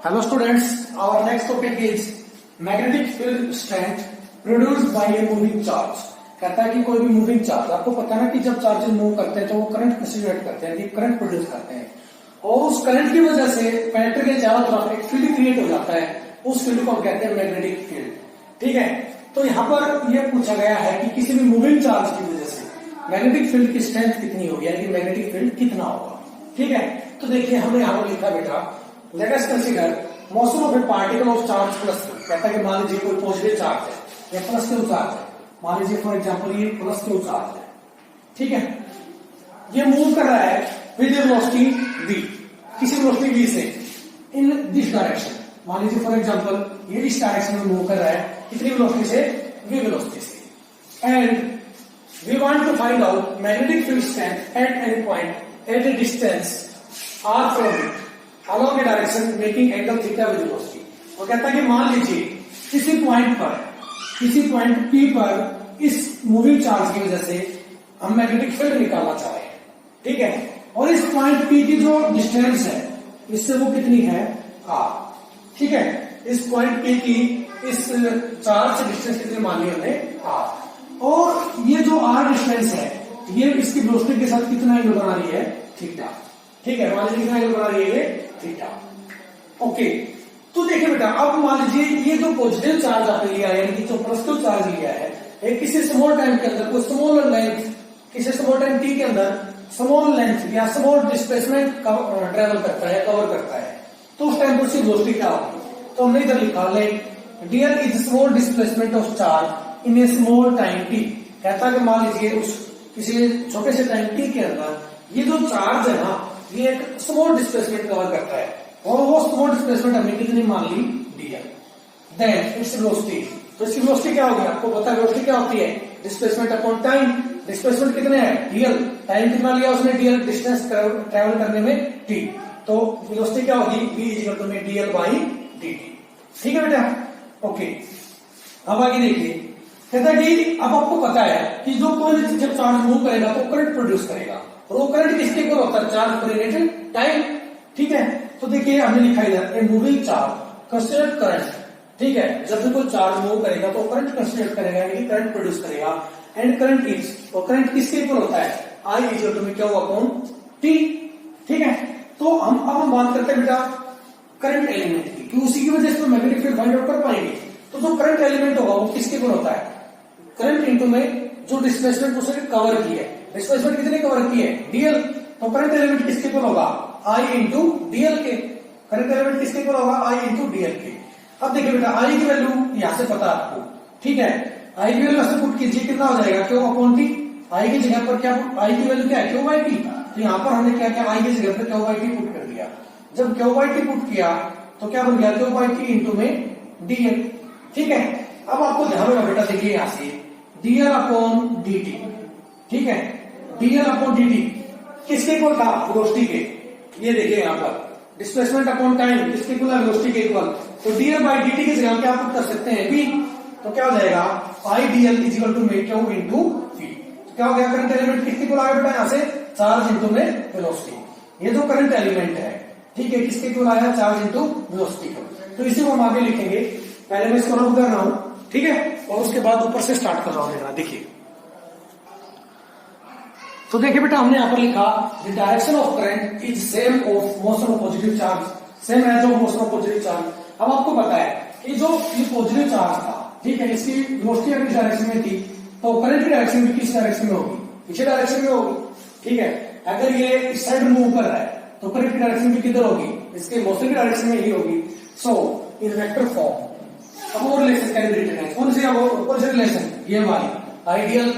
Hello students, our next topic is magnetic field strength produced by a moving charge। कहता है कि कोई भी मूविंग चार्ज, आपको पता है ना कि जब चार्जेस मूव करते हैं तो वो करंट कंसीडर करते हैं, कि करंट प्रोड्यूस करते हैं और उस करंट की वजह से कंडक्टर के चारों तरफ एक फील्ड क्रिएट हो जाता है। उस फील्ड को हम कहते हैं मैग्नेटिक फील्ड। ठीक है, तो यहाँ पर यह पूछा गया है कि किसी भी मूविंग चार्ज की वजह से मैग्नेटिक फील्ड की स्ट्रेंथ कितनी होगी, यानी कि मैग्नेटिक फील्ड कितना होगा। ठीक है, तो देखिए हमने यहाँ पर लिखा बेटा, let us consider motion of A particle of charge plus Q. कहता है कि मान लीजिए कोई पॉजिटिव चार्ज है या प्लस क्यू चार्ज है, मान लीजिए फॉर एग्जांपल ये प्लस क्यू चार्ज है। ठीक है, ये मूव कर रहा है विद वेलोसिटी v, किसी वेलोसिटी v से इन दिस डायरेक्शन। मान लीजिए फॉर एग्जांपल ये इस डायरेक्शन में मूव कर रहा है, कितनी वेलोसिटी से, v वेलोसिटी से। And we want to find out magnetic field strength at any point at a distance r from it along a direction making angle theta with velocity। वो कहता है कि मान लीजिए किसी पॉइंट P पर इस मूविंग चार्ज की वजह से हम मैग्नेटिक फील्ड निकालना चाह रहे हैं। ठीक है, और इस पॉइंट P की जो डिस्टेंस है इससे वो कितनी है, r। ठीक है, इस पॉइंट P की इस चार्ज से डिस्टेंस कितनी मान ली हमने, r। और ये जो r डिस्टेंस है ये इसकी वेलोसिटी के साथ कितना एंगल बना रही है, थीटा। ठीक है, मान लीजिए कितना एंगल बना रही है ये, थीटा। ओके, तो देखिए बेटा, अब मान लीजिए ये जो पॉजिटिव चार्ज आपने लिया है, यानी कि जो पॉजिटिव चार्ज लिया है, एक किसी स्मॉल टाइम के अंदर कोई स्मॉल लेंथ, किसी स्मॉल टाइम t के अंदर स्मॉल लेंथ या स्मॉल डिस्प्लेसमेंट ट्रेवल करता है, कवर करता है, तो उस टाइम पर उसकी वेलोसिटी क्या होगी। तो हमने इधर लिखा let dear is small displacement of charge in a small time t। कहता है कि मान लीजिए उस किसी छोटे से टाइम t के अंदर ये जो चार्ज है ना, ये एक स्मॉल डिस्प्लेसमेंट कवर करता है और वो स्मॉल डिस्प्लेसमेंट हमने कितनी मान ली, dl। देन इट्स वेलोसिटी, तो इसकी वेलोसिटी क्या होगी, आपको पता है वेलोसिटी क्या होती है, डिस्प्लेसमेंट अपॉन टाइम। डिस्प्लेसमेंट कितने है, dl, टाइम कितना लिया उसने, dl, डिस्टेंस ट्रेवल करने में t, तो वेलोसिटी क्या होगी, v इक्वल टू में dl बाई dt। ठीक है बेटा, ओके। अब आगे देखिए, कहता है कि अब आपको पता है कि जो कोई जब चार्ज मूव करेगा तो करंट प्रोड्यूस करेगा, और वो करंट किसके ऊपर होता है, चार्ज पर रिलेटेड टाइम। ठीक है, तो देखिए हमने लिखा इधर ए मूविंग चार्ज कंसीडर करंट। ठीक है, जब भी कोई चार्ज मूव करेगा तो करंट कंसीडर करेगा, यानी करंट प्रोड्यूस करेगा। एंड करंट इज, और करंट किसके ऊपर होता है, आई इक्वल टू में क्या हुआ अपॉन टी। ठीक है, तो हम बात करते हैं बेटा करंट एलिमेंट की, कि उसी की वजह से मैग्नेटिक फील्ड फाइंड आउट कर पाएंगे। तो जो करंट एलिमेंट होगा वो किसके ऊपर होता है, करंट इंटू में जो डिस्प्लेसमेंट उसने कवर की है, डिस्प्लेसमेंट कितने कवर की है, डीएल। तो करंट एलिमेंट किसके ऊपर होगा, आई इंटू डीएल के। करंट एलिमेंट किसके ऊपर होगा, आई इंटू डीएल के। अब देखिए बेटा, आई की वैल्यू यहां से पता आपको। ठीक है, आई की वैल्यू से पुट कीजिए, कितना हो जाएगा, क्यू अपॉन टी। आई की जगह पर क्या, आई की वैल्यू क्या है, क्यू बाई टी। तो यहाँ पर हमने क्या किया, आई की जगह पर क्यू बाई टी पुट कर दिया। जब क्यू बाई टी पुट किया तो क्या बन गया, क्यू बाई टी इंटू में डीएल। ठीक है, अब आपको ध्यान रखना बेटा, देखिए यहां से डीएल अपॉन dt। ठीक है, डीएल अपॉन dt किसके इक्वल था, वेलोसिटी के। ये देखिए यहाँ पर डिस्प्लेसमेंट अपॉन टाइम किसके इक्वल है, वेलोसिटी के इक्वल। तो डीएल बाई dt की जगह क्या पुट कर सकते हैं, v। तो क्या हो जाएगा, आई डीएल इज इक्वल टू में क्यू इंटू v। क्या हो गया, करंट एलिमेंट किसके इक्वल आया बेटा, यहाँ से चार्ज इंटू में वेलोसिटी। ये जो करंट एलिमेंट है, ठीक है, किसके इक्वल आया, चार्ज इंटू वेलोसिटी को। तो इसी को हम आगे लिखेंगे, पहले मैं इसको रब कर रहा हूं। ठीक है, और उसके बाद ऊपर से स्टार्ट कर रहा हूं लिखना। देखिए, तो देखिए बेटा, हमने यहां पर लिखा the direction of current is same of motion of positive charge, same as of motion of positive charge. अब आपको पता है कि जो ये पॉजिटिव चार्ज था, ठीक है, इसकी वेलोसिटी अगर इस डायरेक्शन में थी तो करंट की डायरेक्शन भी किस डायरेक्शन में होगी, पीछे डायरेक्शन में होगी। ठीक है, अगर ये इस साइड मूव कर रहा है तो करंट की डायरेक्शन भी किधर होगी, इसके मोशन की डायरेक्शन में ही होगी। सो इन वेक्टर फॉर्म अब वो रिलेशन कैन बी रिटन, कौन से रिलेशन, ये हमारी ideal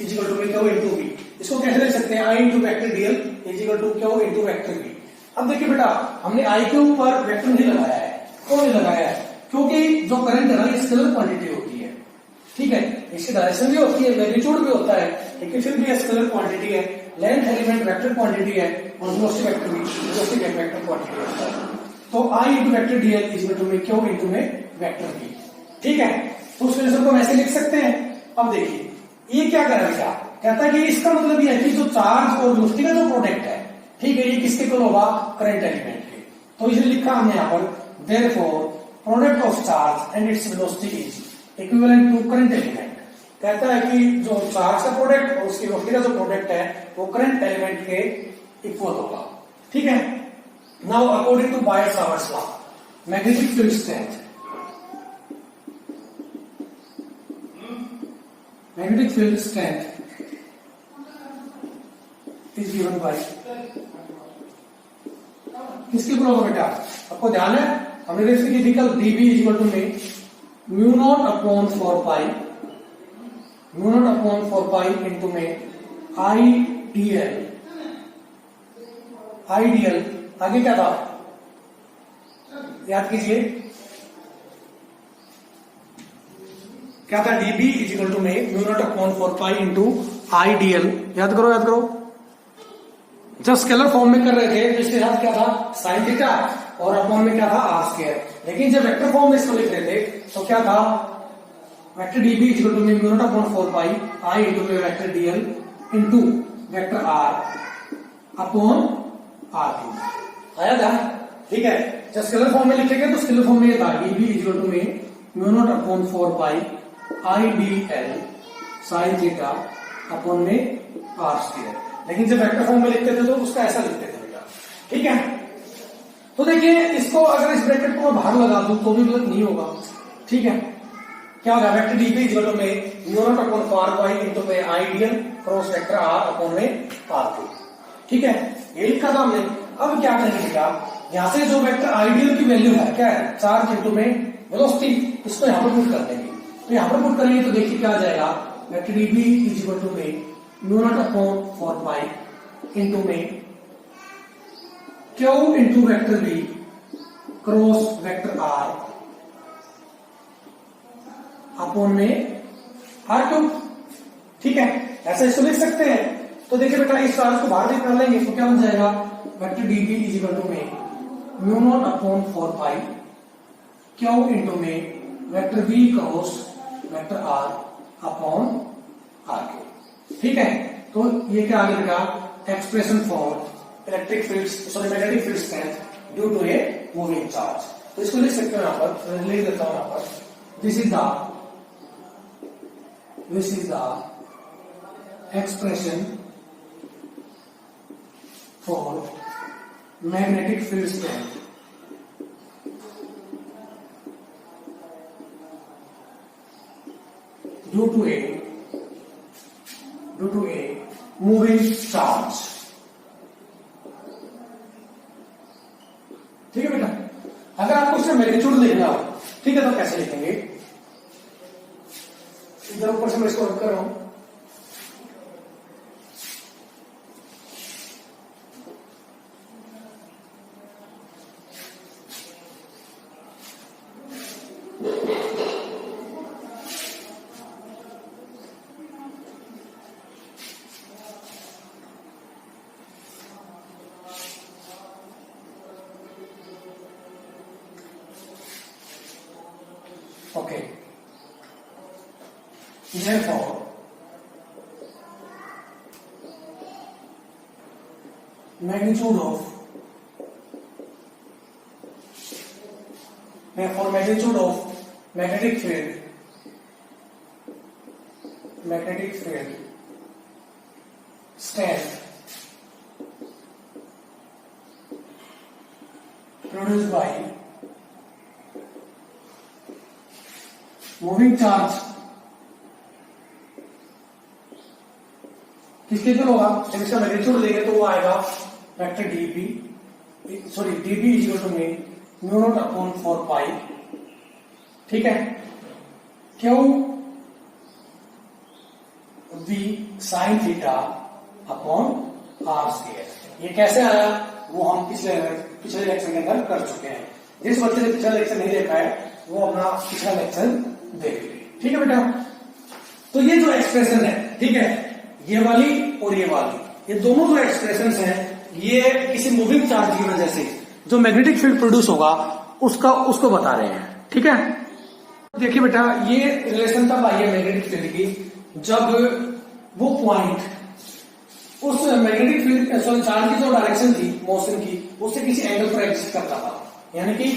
is equal to Q into V. इसको कैसे लिख सकते हैं, I into vector DL is equal to Q into vector V. अब देखिए बेटा, हमने आई के ऊपर वेक्टर नहीं लगाया है, क्यों नहीं लगाया है, क्योंकि जो करंट है ना ये स्केलर क्वांटिटी होती है। ठीक है, इसकी डायरेक्शन भी होती है, मैग्नीट्यूड भी होता है, लेकिन फिर भी स्केलर क्वांटिटी है। लेंथ एलिमेंट वेक्टर क्वांटिटी है और वेलोसिटी वेक्टर भी वेक्टर क्वांटिटी होता है। तो I into vector DL is equal to में क्यू इंटू में वेक्टर वी। ठीक है, तो उस रिलेशन को हम ऐसे लिख सकते हैं। अब देखिए ये क्या कर रहा है, कहता है कि इसका मतलब ये है कि जो चार्ज और वेलोसिटी का जो प्रोडक्ट है, ठीक है, ये किसके इक्वल होगा, करंट एलिमेंट के। तो इसे लिखा हमने यहाँ पर therefore product of charge and its velocity is equivalent to current element। कहता है कि जो चार्ज का प्रोडक्ट और उसकी वेलोसिटी का जो प्रोडक्ट है वो करंट एलिमेंट के इक्वल होगा। ठीक है। Now according to Biot Savart's law, magnetic field strength, magnetic field strength is given by, किसके इक्वल होगा बेटा? आपको ध्यान है हमने देखा कि physical dB is equal to में mu not upon 4 pi, mu not upon 4 pi into में IDL, आइडियल आगे क्या था याद कीजिए, क्या था? dB इज इक्वल टू में mu not upon 4 pi into IDL। याद करो याद करो, जब स्केलर फॉर्म में कर रहे थे तो इसके साथ क्या था? साइन थीटा, और अपॉन में क्या था? R square. लेकिन जब वेक्टर फॉर्म में इसको लिख रहे थे तो क्या था? Vector dB is equal to में mu not upon 4 pi I into में vector DL into vector R upon R3 आया था। ठीक है। जब स्केलर फॉर्म में लिखेंगे तो स्केलर फॉर्म में ये था dB इज इक्वल टू में mu not upon 4 pi IDL sign theta upon में R स्क्वायर। लेकिन जब वेक्टर फॉर्म में लिखते थे तो उसका ऐसा लिखते थे बेटा। ठीक है। तो देखिए इसको अगर इस ब्रैकेट को मैं बाहर लगा दूं तो भी गलत नहीं होगा। ठीक है। क्या होगा? Vector dB is equal to में mu not upon 4 pi into में ideal cross vector R upon में R3। ठीक है। ये लिखा था हमने। अब क्या करेंगे बेटा? यहां से जो वेक्टर आइडियल की वैल्यू है क्या है? चार्ज इंटू में वेलोसिटी, इसको यहां पर पुट कर देंगे। तो यहां पर पुट करेंगे तो देखिए क्या आ जाएगा? Vector dB is equal to में mu not upon 4 pi into में Q into vector V cross vector R upon में R3। ठीक है। ऐसा इसको लिख सकते हैं। तो देखिए बेटा इस चार्ज को बाहर निकाल लेंगे तो क्या बन जाएगा? Vector dB is equal to में mu not upon 4 pi Q into में vector V cross vector R upon R3। ठीक है। तो ये क्या आ गया? Expression for electric field, sorry magnetic field strength due to a moving charge. तो इसको लिख सकते हो यहां पर, लिख देता हूं यहां पर, this is the expression for magnetic field strength due to a moving charge. ठीक है बेटा। अगर आपको इसमें मैग्नीट्यूड लिखना हो, ठीक है, तो कैसे लिखेंगे? इधर ऊपर से मैं इसको रख कर रहा हूं। Okay. Therefore, magnitude of magnetic field strength produced by moving charge किसके इक्वल होगा? जब इसका मैग्नीट्यूड लेंगे तो वो आएगा vector dB is equal to में म्यू नॉट अपॉन 4 पाई। ठीक है। Q V sine theta upon R square. ये कैसे आया वो हम पिछले लेक्चर के अंदर कर चुके हैं। जिस बच्चे ने पिछला लेक्चर नहीं देखा है वो अपना पिछला लेक्चर देख लीजिए। ठीक है बेटा। तो ये जो एक्सप्रेशन है, ठीक है, ये वाली और ये वाली, ये दोनों जो एक्सप्रेशंस हैं ये किसी मूविंग चार्ज की वजह से जो मैग्नेटिक फील्ड प्रोड्यूस होगा उसको बता रहे हैं। ठीक है। देखिए बेटा ये रिलेशन तब आई है मैग्नेटिक फील्ड की जब वो पॉइंट उस मैग्नेटिक फील्ड चार्ज की जो डायरेक्शन थी मोशन की उससे किसी एंगल पर एग्जिस्ट करता था। यानी कि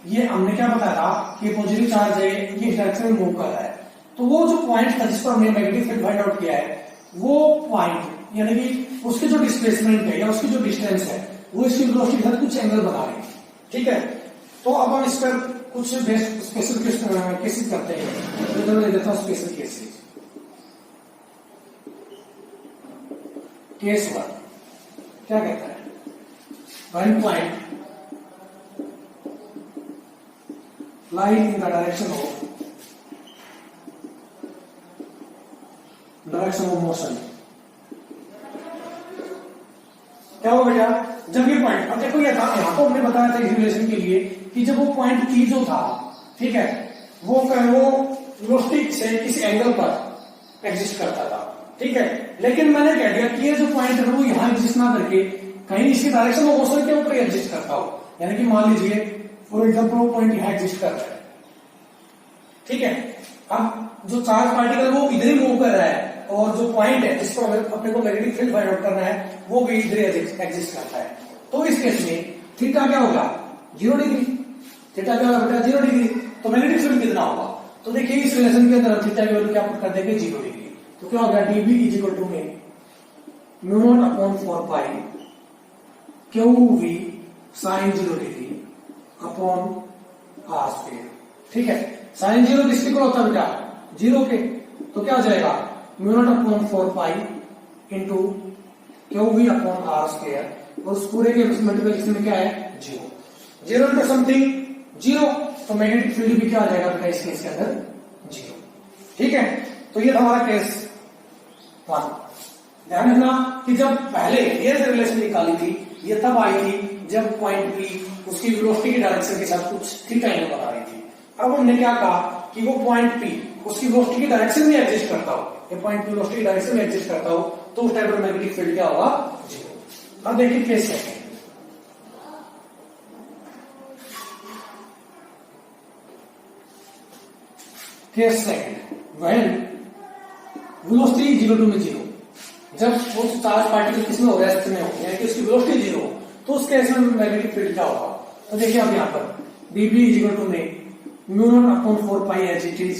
ये हमने क्या बताया था कि पॉजिटिव चार्ज है ये इस डायरेक्शन में मूव कर रहा है। तो वो जो पॉइंट था जिस पर हमने मैग्नेटिक फील्ड फाइंड आउट किया है, वो पॉइंट यानी कि उसकी जो डिस्प्लेसमेंट है या उसकी जो डिस्टेंस है वो इसकी वेलोसिटी के साथ कुछ एंगल बना रही है। ठीक है, तो अब हम इस पर कुछ स्पेशल केसेस करते हैं। तो मैं देता हूं स्पेशल केसेस। केस 1 क्या कहता है, one point lie in the direction of motion. क्या हो बेटा, जब ये पॉइंट, अब देखो ये था यहां को हमने बताया था इस रिलेशन के लिए कि जब वो पॉइंट P जो था, ठीक है, वो वेलोसिटी से किसी एंगल पर एग्जिस्ट करता था। ठीक है, लेकिन मैंने कह दिया कि ये जो पॉइंट है वो यहां एग्जिस्ट ना करके कहीं इसकी डायरेक्शन ऑफ मोशन के ऊपर एग्जिस्ट करता हो। यानी कि मान लीजिए फॉर एग्जाम्पल वो पॉइंट यहां एग्जिस्ट कर रहा है। ठीक है, अब जो चार्ज पार्टिकल वो इधर ही मूव कर रहा है और जो पॉइंट है जिसको अपने को मैग्नेटिक फील्ड फाइंड आउट करना है वो भी इधर एग्जिस्ट करता है। तो इस केस में थीटा क्या होगा, 0 डिग्री। थीटा क्या होगा बेटा, 0 डिग्री। तो मैग्नेटिक फील्ड कितना होगा, तो देखिए इस रिलेशन के अंदर थीटा की वैल्यू क्या पुट कर देंगे, 0 डिग्री। तो क्या हो गया, dB इज इक्वल टू में μ0/4 पाई QV sin 0 degree upon r square. ठीक है, साइन 0 किसके इक्वल होता है बेटा, 0 के। तो क्या हो जाएगा, μ0/4 pi into QV upon r square, और उस पूरे के मल्टीप्लिकेशन में क्या है, 0 इंटू समथिंग 0। तो मैग्नेटिक फील्ड भी क्या आ जाएगा बेटा इस केस के अंदर, 0। ठीक है, तो ये था हमारा केस 1। ध्यान रखना कि जब पहले ये रिलेशन निकाली थी ये तब आई थी जब पॉइंट P उसकी वेलोसिटी की डायरेक्शन के साथ कुछ थीटा एंगल बना रही थी। अब हमने क्या कहा कि वो पॉइंट P उसकी वेलोसिटी की डायरेक्शन में एग्जिस्ट करता हो, ये पॉइंट P वेलोसिटी की डायरेक्शन में एग्जिस्ट करता हो, तो उस टाइप का मैग्नेटिक फील्ड क्या होगा, 0। अब देखिए case second. Case second, when velocity 0 to में 0, जब वो चार्ज पार्टिकल किसमें हो, रेस्ट में हो, यानी कि उसकी वेलोसिटी 0 हो, तो उस केस में मैग्नेटिक फील्ड क्या होगा। तो देखिए अब यहाँ पर dB इज इक्वल टू में μ0/4 pi as it is,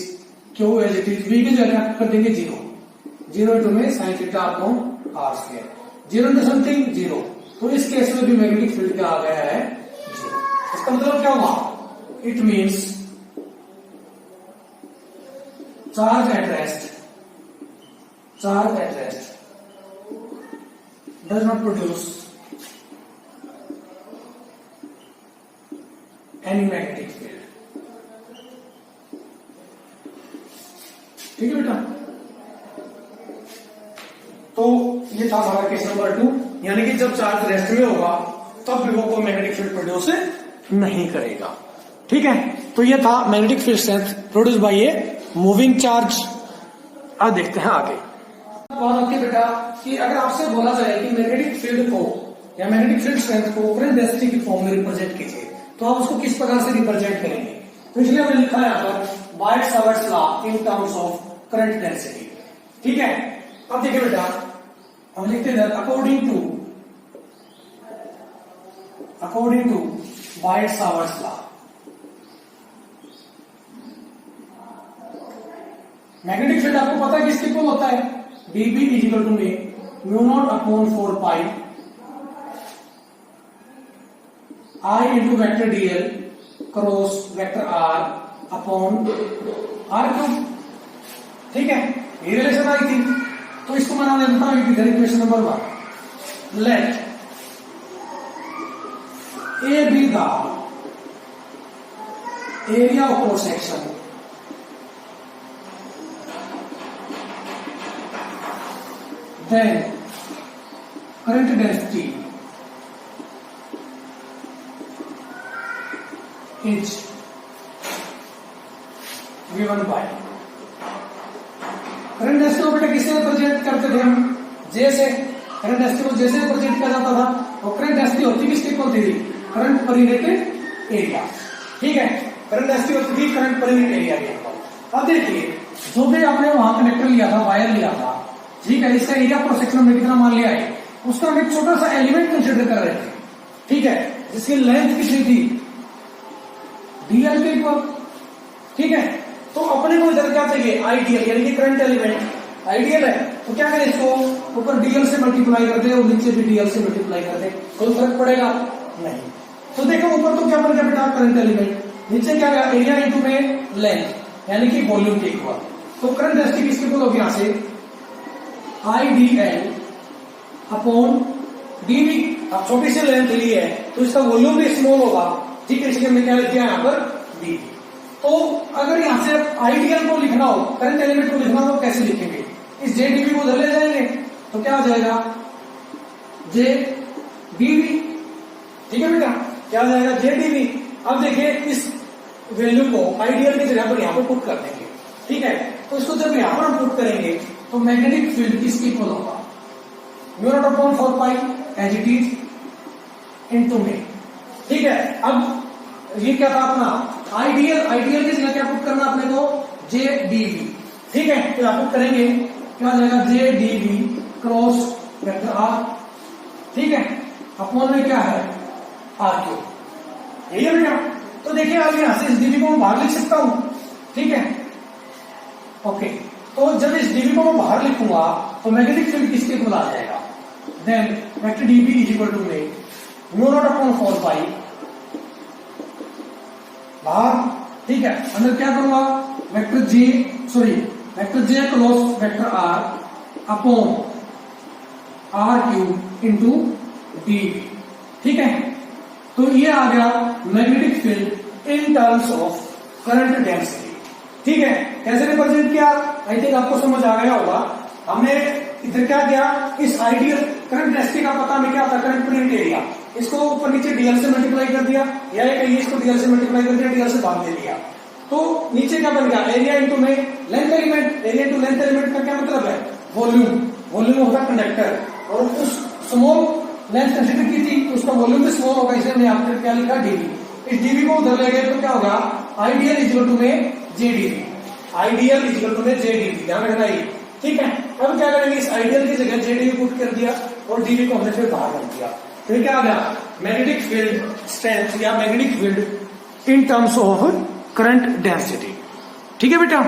Q as it is, v की जगह कर देंगे 0 इंटू में sin theta upon r square, 0 into something 0। तो इस केस में भी मैग्नेटिक फील्ड क्या आ गया है, 0। इसका मतलब क्या हुआ, it means charge at rest does not produce any magnetic field। ठीक है बेटा, तो ये था हमारा केस नंबर 2, यानी कि जब चार्ज रेस्ट में होगा तब भी वो कोई मैग्नेटिक फील्ड प्रोड्यूस नहीं करेगा। ठीक है, तो ये था magnetic field strength produce by A moving charge. अब देखते हैं आगे। बात आती है बेटा कि अगर आपसे बोला जाए कि मैग्नेटिक फील्ड को या मैग्नेटिक फील्ड स्ट्रेंथ को करंट डेंसिटी की फॉर्म में रिप्रेजेंट कीजिए, तो आप उसको किस प्रकार से रिप्रेजेंट करेंगे। तो इसलिए हमने लिखा है यहाँ पर Biot Savart's law in terms of current density. ठीक है, अब देखिए बेटा हम लिखते हैं according to Biot Savart's law, magnetic field आपको पता है किसके इक्वल होता है, dB इज इक्वल टू में μ0/4 पाई I into vector dl cross vector r upon r3। ठीक है, ये रिलेशन आई थी, तो इसको मैं नाम देता हूं इधर equation number 1। Let A be the area of cross section then current density is given by, current density को बेटा किससे रिप्रेजेंट करते थे हम, जे से। करंट डेंसिटी को जैसे रिप्रेजेंट किया जाता था, और करंट डेंसिटी होती किसके इक्वल थी, करंट पर यूनिट एरिया। ठीक है, करंट डेंसिटी होती थी करंट पर यूनिट एरिया के इक्वल। अब देखिए जो भी आपने वहां कनेक्टर लिया था, वायर लिया था, ठीक है, इसका एरिया क्रॉस सेक्शन में कितना मान लिया है, उसका हम एक छोटा सा एलिमेंट कंसिडर कर रहे थे। ठीक है, जिसकी लेंथ कितनी थी, डीएल के इक्वल। ठीक है, तो अपने को इधर क्या चाहिए, आइडियल यानी कि करंट एलिमेंट आइडियल है, तो क्या करें, इसको ऊपर डीएल से मल्टीप्लाई कर दे और नीचे भी डीएल से मल्टीप्लाई कर दे, कोई फर्क पड़ेगा नहीं। तो देखो ऊपर तो क्या बन गया बेटा करंट एलिमेंट, नीचे क्या गया एरिया इंटू में लेंथ यानी कि वॉल्यूम के इक्वल। तो करंट डेंसिटी किसके इक्वल होगी, यहां से आईडीएल अपॉन डीवी। अब छोटी सी लेंथ ली है तो इसका वॉल्यूम भी स्मॉल होगा, ठीक है, इसलिए हमने क्या लिख दिया यहाँ पर डी। तो अगर यहां से आइडियल को लिखना हो, करंट एलिमेंट को लिखना हो तो कैसे लिखेंगे, इस जे डीवी को उधर ले जाएंगे तो क्या हो जाएगा जे डीवी। ठीक है बेटा, क्या हो जाएगा जे डीवी। अब देखिए इस वैल्यू को आइडियल की जगह पर यहां पर पुट कर देंगे। ठीक है, तो इसको जब यहां पर हम पुट करेंगे तो मैग्नेटिक फील्ड किसके इक्वल होगा, mu not upon 4 pi as it is into में। ठीक है, अब ये क्या था अपना आइडियल, आइडियल की जगह क्या पुट करना अपने को जे डीवी। ठीक है, तो यहां पुट करेंगे क्या हो जाएगा जे डीवी क्रॉस वेक्टर आर। ठीक है, अपॉन में क्या है आर क्यू, यही है बेटा। तो देखिए अब यहां से इस डीवी को मैं बाहर लिख सकता हूं। ठीक है, ओके, तो जब इस डीवी को मैं बाहर लिखूंगा तो मैग्नेटिक फील्ड किसके इक्वल आ जाएगा, then vector dV is equal to में म्यू नॉट अपॉन 4 पाई बाहर। ठीक है, अंदर क्या करूंगा vector J cross vector R upon R cube into dV. ठीक है, तो ये आ गया magnetic field in terms of current density. ठीक है, कैसे रिप्रेजेंट किया, आई थिंक आपको समझ आ गया होगा। हमने इधर क्या किया, इस आइडियल करंट डेंसिटी का पता हमें क्या था, करंट प्रिंट एरिया, इसको ऊपर नीचे डीएल से मल्टीप्लाई कर दिया, या कहिए इसको डीएल से मल्टीप्लाई कर दिया, डीएल से भाग दे दिया, तो नीचे क्या बन गया एरिया इंटू में length element. Area into length element का क्या मतलब है, वॉल्यूम। वॉल्यूम होगा कंडक्टर, और उस स्मॉल लेंथ कंसिडर की थी तो उसका वॉल्यूम भी स्मॉल होगा, इसलिए हमने आपको क्या लिखा डीवी। इस डीवी को उधर ले गए तो क्या होगा आइडियल इक्वल टू में जे डीवी, आइडियल इक्वल टू में जे डीवी, ध्यान रखना ये। ठीक है, अब क्या करेंगे, इस आइडियल की जगह जे डीवी पुट कर दिया और डीवी को हमने फिर बाहर कर दिया। फिर क्या आ गया मैग्नेटिक फील्ड स्ट्रेंथ या magnetic field in terms of current density. ठीक है बेटा।